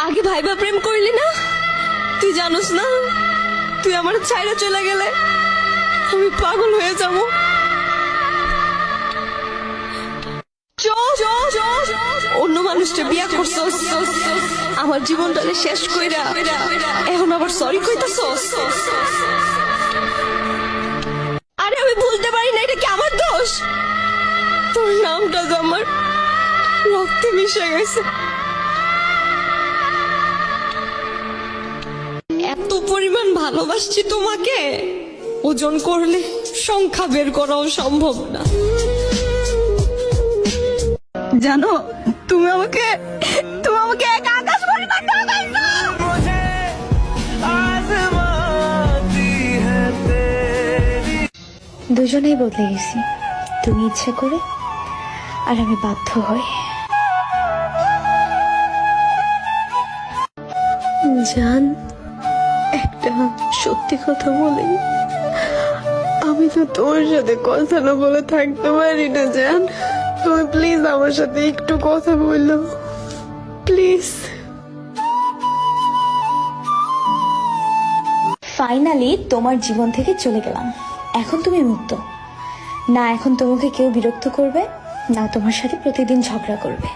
আগে ভাইবা প্রেম করলি না? তুই জানোস না তুই আমার ছাইরা চলে গেলে আমি পাগল হয়ে যাব। অন্য মানুষটা বিয়া করছস, আমার জীবনটাকে শেষ কইরা এখন আবার সরি কইতাছস। আরে আমি ভুলতে পারি না, এটা কি আমার দোষ? তোর নামটা তো আমার রক্তে মিশে গেছে। এত পরিমাণ ভালোবাসছি তোমাকে, ওজন করলে সংখ্যা বের করাও সম্ভব না। জানো তুমি আমাকে এক আকাশ পরিমাণ ভালোবাসো। দুজনেই বদলে গেছি, তুমি ইচ্ছে করে আর আমি বাধ্য হই। জান, একটা সত্যি কথা বলি, আমি তো তোর সাথে কথা না বলে থাকতে পারি না জান। তুমি প্লিজ আমার সাথে একটু কথা বললো, প্লিজ। ফাইনালি তোমার জীবন থেকে চলে গেলাম, এখন তুমি মুক্ত। না এখন তোমাকে কেউ বিরক্ত করবে, না তোমার সাথে প্রতিদিন ঝগড়া করবে।